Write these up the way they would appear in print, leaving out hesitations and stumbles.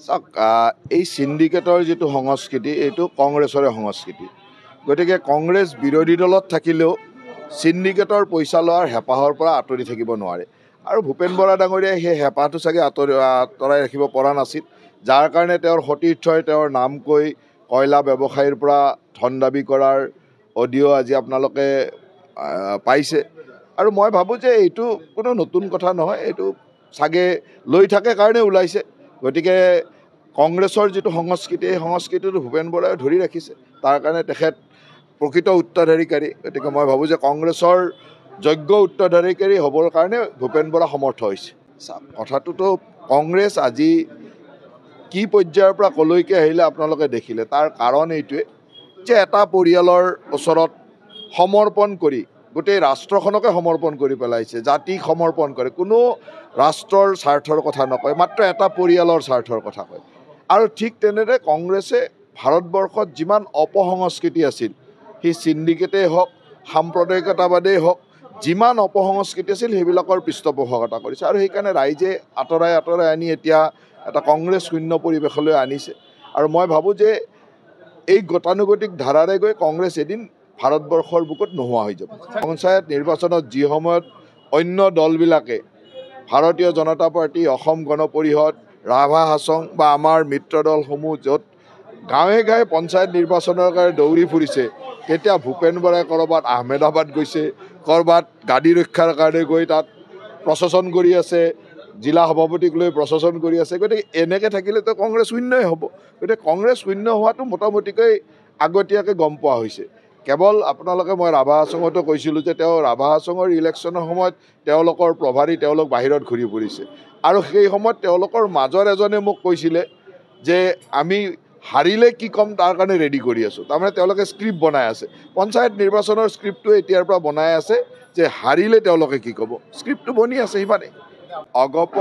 চাওক এই সিন্ডিকেটৰ যিটো সংস্কৃতি এইটো কংগ্ৰেছৰে সংস্কৃতি গতিকে কংগ্ৰেছ বিৰোধী দলত থাকিলেও সিন্ডিকেটৰ পইচা লোৱাৰ হেঁপাহৰ পৰা আঁতৰি থাকিব নোৱাৰে আৰু ভূপেন বৰা ডাঙৰীয়াই সেই হেঁপাহটো চাগে আঁতৰাই ৰাখিব পৰা নাছিল যাৰ কাৰণে তেওঁৰ সতীৰ্থই তেওঁৰ নাম কৈ কয়লা ব্যৱসায়ীৰ পৰা ধন দাবী কৰাৰ অডিঅ' আজি আপোনালোকে পাইছে আৰু মই ভাবোঁ যে এইটো কোনো নতুন কথা নহয় এইটো চাগে লৈ থাকে কাৰণে ওলাইছে গতিকে কংগ্ৰেছৰ যিটো সংস্কৃতি এই সংস্কৃতিটো ভূপেন বৰাই ধৰি ৰাখিছে তাৰ কাৰণে তেখেত প্ৰকৃত উত্তৰাধিকাৰী গতিকে মই ভাবোঁ যে কংগ্ৰেছৰ যোগ্য উত্তৰাধিকাৰী হ'বৰ কাৰণে ভূপেন বৰা সমৰ্থ হৈছে কথাটোতো কংগ্ৰেছ আজি কি পৰ্যায়ৰ পৰা কলৈকে আহিলে আপোনালোকে দেখিলে তাৰ কাৰণ এইটোৱে যে এটা পৰিয়ালৰ ওচৰত সমৰ্পণ কৰি গোটেই ৰাষ্ট্ৰখনকে সমৰ্পণ কৰি পেলাইছে জাতিক সমৰ্পণ কৰে কোনো ৰাষ্ট্ৰৰ স্বাৰ্থৰ কথা নকয় মাত্ৰ এটা পৰিয়ালৰ স্বাৰ্থৰ কথা কয় আৰু ঠিক তেনেদৰে কংগ্ৰেছে ভাৰতবৰ্ষত যিমান অপসংস্কৃতি আছিল সেই সিন্ডিকেটেই হওক সাম্প্ৰদায়িকতাবাদেই হওক যিমান অপসংস্কৃতি আছিল সেইবিলাকৰ পৃষ্ঠপোষকতা কৰিছে আৰু সেইকাৰণে ৰাইজে আঁতৰাই আনি এতিয়া এটা কংগ্ৰেছ শূন্য পৰিৱেশলৈ আনিছে আৰু মই ভাবোঁ যে এই গতানুগতিক ধাৰাৰে গৈ কংগ্ৰেছ এদিন ভাৰতবৰ্ষৰ বুকুত নোহোৱা হৈ যাব পঞ্চায়ত নিৰ্বাচনত যি সময়ত অন্য দলবিলাকে ভাৰতীয় জনতা পাৰ্টি অসম গণ পৰিষদ ৰাভা হাছং বা আমাৰ মিত্ৰ দলসমূহ য'ত গাঁৱে গাঁৱে পঞ্চায়ত নিৰ্বাচনৰ কাৰণে দৌৰি ফুৰিছে তেতিয়া ভূপেন বৰাই ক'ৰবাত আহমেদাবাদ গৈছে ক'ৰবাত গাদী ৰক্ষাৰ কাৰণে গৈ তাত প্ৰচেছন কৰি আছে জিলা সভাপতিক লৈ প্ৰচেছন কৰি আছে গতিকে এনেকৈ থাকিলেতো কংগ্ৰেছ শূন্যই হ'ব গতিকে কংগ্ৰেছ শূন্য হোৱাটো মোটামুটিকৈ আগতীয়াকৈ গম পোৱা হৈছে কেৱল আপোনালোকে মই ৰাভা হাছঙতো কৈছিলোঁ যে তেওঁ ৰাভা হাছঙৰ ইলেকশ্যনৰ সময়ত তেওঁলোকৰ প্ৰভাৰী তেওঁলোক বাহিৰত ঘূৰি ফুৰিছে আৰু সেই সময়ত তেওঁলোকৰ মাজৰ এজনে মোক কৈছিলে যে আমি হাৰিলে কি ক'ম তাৰ কাৰণে ৰেডি কৰি আছোঁ তাৰমানে তেওঁলোকে স্ক্ৰিপ্ট বনাই আছে পঞ্চায়ত নিৰ্বাচনৰ স্ক্ৰিপ্টটো এতিয়াৰ পৰা বনাই আছে যে হাৰিলে তেওঁলোকে কি ক'ব স্ক্ৰিপ্টটো বনি আছে সিমানেই অগপ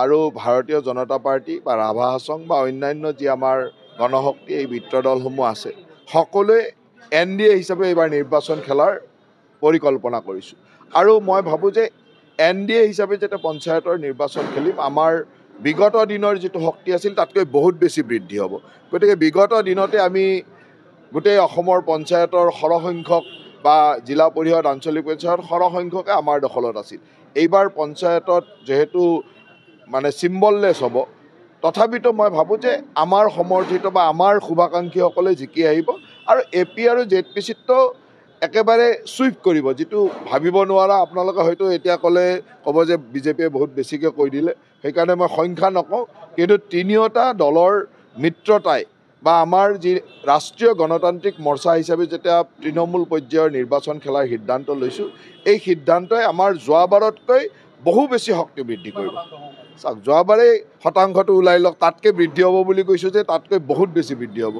আৰু ভাৰতীয় জনতা পাৰ্টি বা ৰাভা হাছং বা অন্যান্য যি আমাৰ গণশক্তি এই মিত্ৰ দলসমূহ আছে সকলোৱে NDA হিচাপে এইবাৰ নিৰ্বাচন খেলাৰ পৰিকল্পনা কৰিছোঁ আৰু মই ভাবোঁ যে NDA হিচাপে যেতিয়া পঞ্চায়তৰ নিৰ্বাচন খেলিম আমাৰ বিগত দিনৰ যিটো শক্তি আছিল তাতকৈ বহুত বেছি বৃদ্ধি হ'ব গতিকে বিগত দিনতে আমি গোটেই অসমৰ পঞ্চায়তৰ সৰহসংখ্যক বা জিলা পৰিষদ আঞ্চলিক পঞ্চায়ত সৰহসংখ্যকে আমাৰ দখলত আছিল এইবাৰ পঞ্চায়তত যিহেতু মানে চিম্বললেছ হ'ব তথাপিতো মই ভাবোঁ যে আমাৰ সমৰ্থিত বা আমাৰ শুভাকাংক্ষীসকলে জিকি আহিব আৰু AP আৰু ZPCতো একেবাৰে চুইপ কৰিব যিটো ভাবিব নোৱাৰা আপোনালোকে হয়তো এতিয়া ক'ব যে বিজেপিয়ে বহুত বেছিকৈ কৈ দিলে সেইকাৰণে মই সংখ্যা নকওঁ কিন্তু তিনিওটা দলৰ মিত্ৰতাই বা আমাৰ যি ৰাষ্ট্ৰীয় গণতান্ত্ৰিক মৰ্চা হিচাপে যেতিয়া তৃণমূল পৰ্যায়ৰ নিৰ্বাচন খেলাৰ সিদ্ধান্ত লৈছোঁ এই সিদ্ধান্তই আমাৰ যোৱাবাৰতকৈ বহু বেছি শক্তি বৃদ্ধি কৰিব চাওক যোৱাবাৰেই শতাংশটো ওলাই লওক তাতকৈ বৃদ্ধি হ'ব বুলি কৈছোঁ যে তাতকৈ বহুত বেছি বৃদ্ধি হ'ব